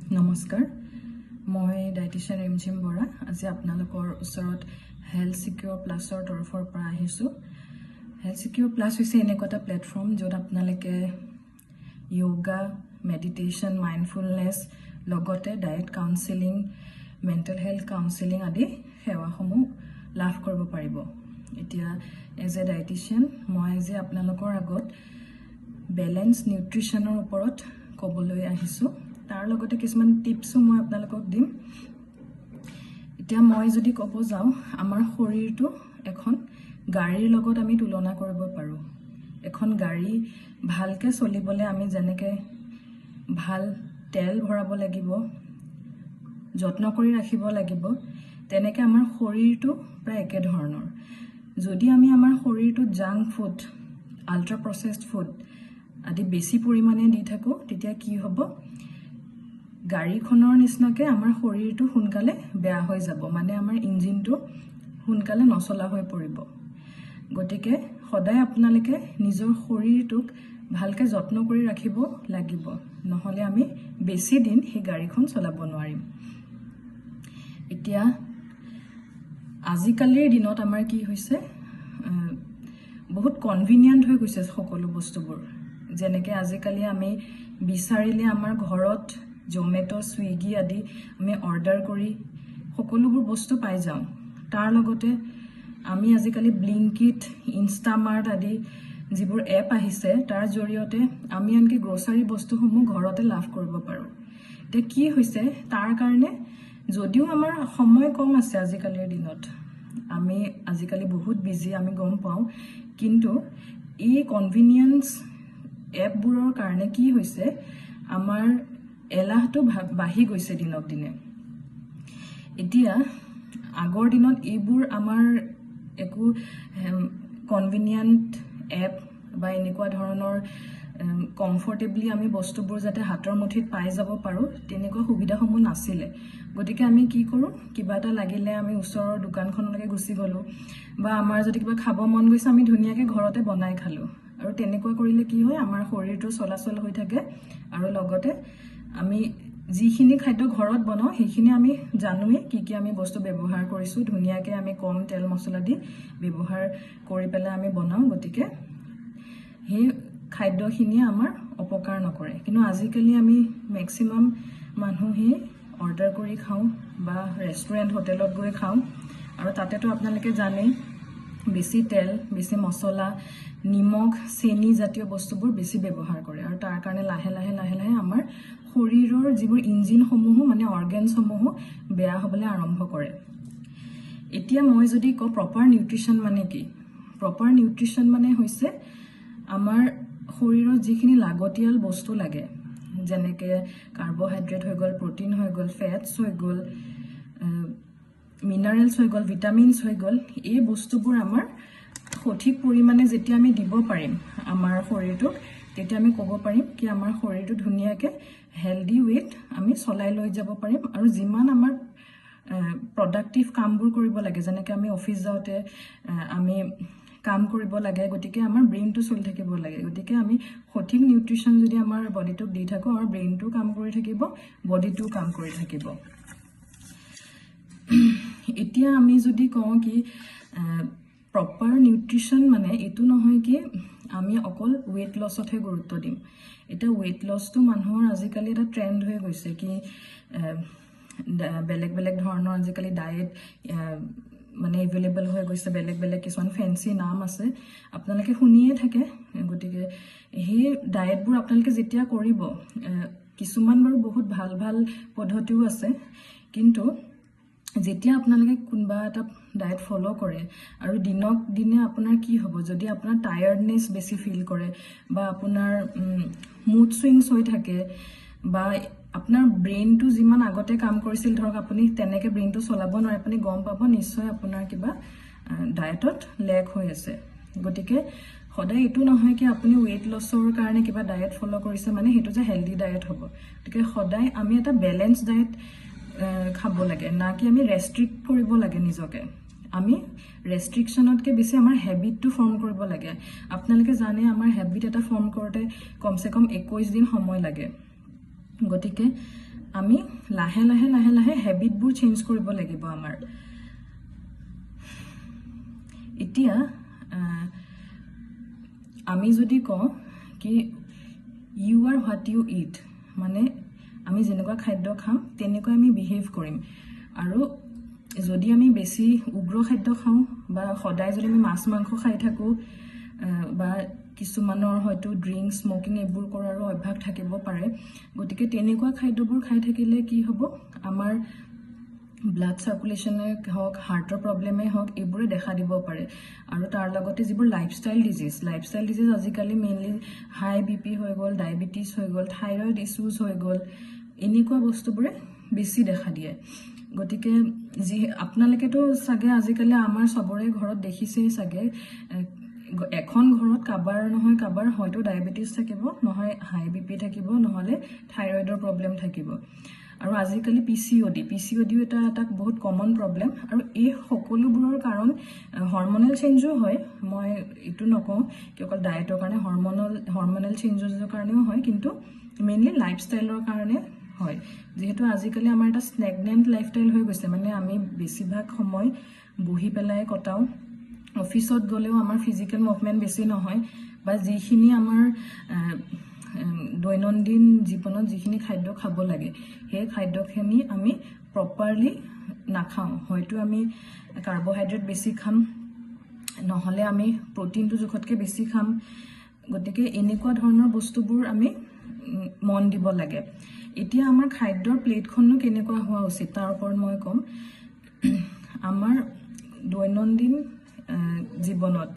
নমস্কাৰ মই ডায়েটিচিয়ান ৰিমঝিম বৰা আজি আপোনালোকৰ ওচৰত হেল্থ সিকিউৰ প্লাছৰ তৰফৰ পৰা আহিছো হেল্থ সিকিউৰ প্লাছ হৈছে এনেকুৱা এটা প্লেটফৰ্ম য'ত আপোনালোকে যোগা মেডিটেশ্যন মাইণ্ডফুলনেছ লগতে diet counselling mental health counselling আদি সেৱাসমূহ লাভ কৰিব পাৰিব এতিয়া এজ এ ডায়েটিচিয়ান মই আজি আপোনালোকৰ আগত বেলেন্স নিউট্ৰিশ্যনৰ ওপৰত ক'বলৈ আহিছো তাৰ লগতে কিছুমান টিপছো মই আপোনালোকক দিম এতিয়া মই যদি ক'ব যাওঁ আমাৰ শৰীৰটো এখন গাড়ীৰ লগত আমি তুলনা কৰিব পাৰো এখন গাড়ী ভালকে চলিবলৈ আমি যেনেকে ভাল তেল ভৰাব লাগিব যত্ন কৰি ৰাখিব লাগিব তেনেকে আমাৰ শৰীৰটো প্ৰায় একে ধৰণৰ যদি আমি আমাৰ শৰীৰটো জাংক ফুড আল্ট্ৰা প্ৰসেসড ফুড আদি বেছি পৰিমাণে দি থাকো তেতিয়া কি হ'ব গাড়ীখনৰ নিচিনাকে আমাৰ শৰীৰটো সোনকালে বেয়া হৈ যাব মানে আমাৰ ইঞ্জিনটো সোনকালে নচলা হৈ পৰিব গতিকে সদায় আপোনালোকে নিজৰ শৰীৰটোক ভালকে যত্ন কৰি ৰাখিব লাগিব নহলে আমি বেছি দিন সেই গাড়ীখন চলাব নোৱাৰিম এতিয়া আজিকালিৰ দিনত আমাৰ কি হৈছে বহুত কনভিনিয়েন্ট হৈ গৈছে সকলো বস্তুবোৰ যেনেকে আজিকালি আমি বিচাৰিলে আমাৰ ঘৰত জমেটো সুইগি আদি আমি অৰ্ডাৰ কৰি সকলোবোৰ বস্তু পাই যাওঁ তাৰ লগতে আমি আজিকালি ব্লিংকিট ইনষ্টামাৰ্ট আদি যিবোৰ এপ আহিছে তাৰ জৰিয়তে আমি আনকি গ্ৰোচাৰী বস্তুসমূহ ঘৰতে লাভ কৰিব পাৰো তে কি হৈছে তাৰ কাৰণে যদিও আমাৰ সময় কম আছে আজিকালিৰ দিনত আমি আজিকালি বহুত বিজি আমি গম পাওঁ কিন্তু এই কনভিনিয়েন্স এপবোৰৰ কাৰণে কি হৈছে আমাৰ এলাহটো বাঢ়ি গৈছে দিনক দিনে এতিয়া আগৰ দিনত এইবোৰ আমাৰ একো কনভিনিয়েন্ট এপ বা এনেকুৱা ধৰণৰ কমফৰ্টেবলি আমি বস্তুবোৰ যাতে হাতৰ মুঠিত পাই যাব পাৰো তেনেকুৱা সুবিধাসমূহ নাছিলে গতিকে আমি কি কৰো কিবা এটা লাগিলে আমি ওচৰৰ দোকানখনলৈকে গুচি গলো বা আমাৰ যদি কিবা খাব মন গৈছে আমি ধুনীয়াকে ঘৰতে বনাই খালো আৰু তেনেকুৱা কৰিলে কি হয় আমাৰ শৰীৰটো চলাচল হৈ থাকে আৰু লগতে আমি যিখিনি খাদ্য ঘৰত বনাও সেইখিনি আমি জানোৱে কি আমি বস্তু ব্যৱহাৰ কৰিছো ধুনীয়াকে আমি কম তেল মছলা দি ব্যৱহাৰ কৰি পেলাই আমি বনাও গতিকে সেই খাদ্যখিনি আমাৰ অপকাৰ নকৰে কিন্তু আজিকালি আমি ম্যাক্সিমাম মানুহে অৰ্ডাৰ কৰি খাওঁ বা ৰেষ্টুৰেণ্ট হোটেলত গৈ খাওঁ আৰু তাতেতো আপোনালোকে জানে বেছি তেল বেছি মছলা নিমখ চেনি জাতীয় বস্তুবোৰ বেছি ব্যৱহাৰ কৰে আৰু তাৰ কাৰণে লাহে লাহে আমাৰ শৰীৰৰ যিবোৰ ইঞ্জিনসমূহ মানে অৰ্গেনসমূহ বেয়া হ'বলৈ আৰম্ভ কৰে এতিয়া মই যদি কওঁ প্ৰপাৰ নিউট্ৰিশ্যন মানে কি প্ৰপাৰ নিউট্ৰিশ্যন মানে হৈছে আমাৰ শৰীৰত যিখিনি লাগতিয়াল বস্তু লাগে যেনেকে কাৰ্বোহাইড্ৰেট হৈ গ'ল প্ৰটিন হৈ গ'ল ফেটছ হৈ গ'ল মিনাৰেলছ হৈ গ'ল ভিটামিনছ হৈ গ'ল এই বস্তুবোৰ আমাৰ সঠিক পৰিমাণে যেতিয়া আমি দিব পাৰিম আমাৰ শৰীৰটোক তেতিয়া আমি ক'ব পাৰিম কি আমাৰ শৰীৰটো ধুনীয়াকে হেলদি ৱেট আমি চলাই লৈ যাব পাৰিম আৰু যিমান আমাৰ প্ৰডাক্টিভ কামবোৰ কৰিব লাগে যেনেকে আমি অফিচ যাওঁতে আমি কাম কৰিব লাগে গতিকে আমাৰ ব্ৰেইনটো চলি থাকিব লাগে গতিকে আমি সঠিক নিউট্ৰিশ্যন যদি আমাৰ বডিটোক দি থাকো আমাৰ ব্ৰেইনটো কাম কৰি থাকিব বডিটো কাম কৰি থাকিব এতিয়া আমি যদি কওঁ কি প্ৰপাৰ নিউট্ৰিশ্যন মানে এটো নহয় কি আমি অকল ওয়েট লছতহে গুৰুত্ব দিম এটা ওয়েট লছটো মানুহৰ আজিকালি এটা ট্ৰেন্ড হৈ গৈছে কি বেলেগ বেলেগ ধৰণৰ আজিকালি ডায়েট মানে এভেইলেবল হৈ গৈছে বেলেগ বেলেগ কিছুমান ফেন্সি নাম আছে আপোনালোকে শুনিয়ে থাকে গতিকে সেই ডায়েটবোৰ আপোনালোকে যেতিয়া কৰিব কিছুমান বাৰু বহুত ভাল ভাল পদ্ধতিও আছে কিন্তু যেতিয়া আপোনালোকে কোনবা এটা ডায়েট ফলো কৰে আৰু দিনক দিনে আপোনাৰ কি হ'ব যদি আপোনাৰ টায়াৰ্ডনেস বেছি ফিল কৰে বা আপোনাৰ মুড সুইংস হৈ থাকে বা আপোনাৰ ব্ৰেইনটো যিমান আগতে কাম কৰিছিল ধৰক আপুনি তেনেকে ব্ৰেইনটো চলাব নোৱাৰে আপুনি গম পাব নিশ্চয় আপোনাৰ কিবা ডায়েটত লেক হৈ আছে গতিকে সদায় এটো নহয় কি আপুনি ওয়েট লছৰ কাৰণে কিবা ডায়েট ফলো কৰিছে মানে হেতু যে হেলদি ডায়েট হ'ব গতিকে সদায় আমি এটা বেলেন্স ডায়েট খাব লাগে না কি আমি ৰেস্ট্ৰিক্ট কৰিব লাগে নিজকে আমি ৰেস্ট্ৰিকশনতকে বেছি আমাৰ হেবিটটো ফৰ্ম কৰিব লাগে আপোনালোকে জানে আমাৰ হেবিট এটা ফৰ্ম কৰোতে কমসে কম 21 দিন সময় লাগে গতিকে আমি লাহে লাহে লাহে লাহে হেবিটবোৰ চেঞ্জ কৰিব লাগিব আমাৰ এতিয়া আমি যদি কওঁ কি you are what you eat মানে আমি যেনেকুৱা খাদ্য খাম তেনেকৈ আমি বিহেভ কৰিম আৰু যদি আমি বেছি উগ্ৰ খাদ্য খাওঁ বা সদায় যদি আমি মাছ মাংস খাই থাকোঁ বা কিছুমানৰ হয়তো ড্ৰিংক স্মকিং এইবোৰ কৰাৰো অভ্যাস থাকিব পাৰে গতিকে তেনেকুৱা খাদ্যবোৰ খাই থাকিলে কি হ'ব আমাৰ ব্লাড সাৰ্কুলেশ্যনে হওক হাৰ্টৰ প্ৰব্লেমে হওক এইবোৰে দেখা দিব পাৰে আৰু তাৰ লগতে যিবোৰ লাইফষ্টাইল ডিজিজ আজিকালি মেইনলি হাই বিপি হৈ গ'ল ডায়েবেটিছ হৈ গ'ল থাইৰয়েড ইছ্যুজ হৈ গ'ল এনেকুৱা বস্তুবোৰে বেছি দেখা দিয়ে গতিকে আপোনালোকেতো চাগে আজিকালি আমাৰ চবৰে ঘৰত দেখিছেই চাগে এখন ঘৰত কাবাৰ নহয় কাবাৰ হয়তো ডায়েবেটিছ থাকিব নহয় হাই বিপি থাকিব নহলে থাইৰয়েডৰ প্ৰব্লেম থাকিব আৰু আজিকালি পিচিঅডিও এটা বহুত কমন প্ৰব্লেম আৰু এই সকলোবোৰৰ কাৰণ হৰমনেল চেঞ্জো হয় মই এইটো নকওঁ কি অকল ডায়েটৰ কাৰণে হৰমনেল চেঞ্জেছৰ কাৰণেও হয় কিন্তু মেইনলি লাইফষ্টাইলৰ কাৰণে হয় যেহেতু আজিকালি আমাৰ এটা স্নেগনেণ্ট লাইফষ্টাইল হৈ গৈছে মানে আমি বেছিভাগ সময় বহি পেলাই কটাওঁ অফিসত গ'লেও আমাৰ ফিজিক্যাল মুভমেন্ট বেছি নহয় বা যিখিনি আমাৰ দৈনন্দিন জীৱনত যিখিনি খাদ্য খাব লাগে সেই খাদ্যখিনি আমি প্ৰপাৰলি নাখাওঁ হয়তো আমি কাৰ্বোহাইড্ৰেট বেছি খাম নহলে আমি প্ৰটিনটো জোখতকৈ বেছি খাম গতিকে এনেকুৱা ধৰণৰ বস্তুবোৰ আমি মন দিব লাগে এতিয়া আমাৰ খাদ্যৰ প্লেটখনো কেনেকুৱা হোৱা উচিত তাৰ ওপৰত মই ক'ম আমাৰ দৈনন্দিন জীৱনত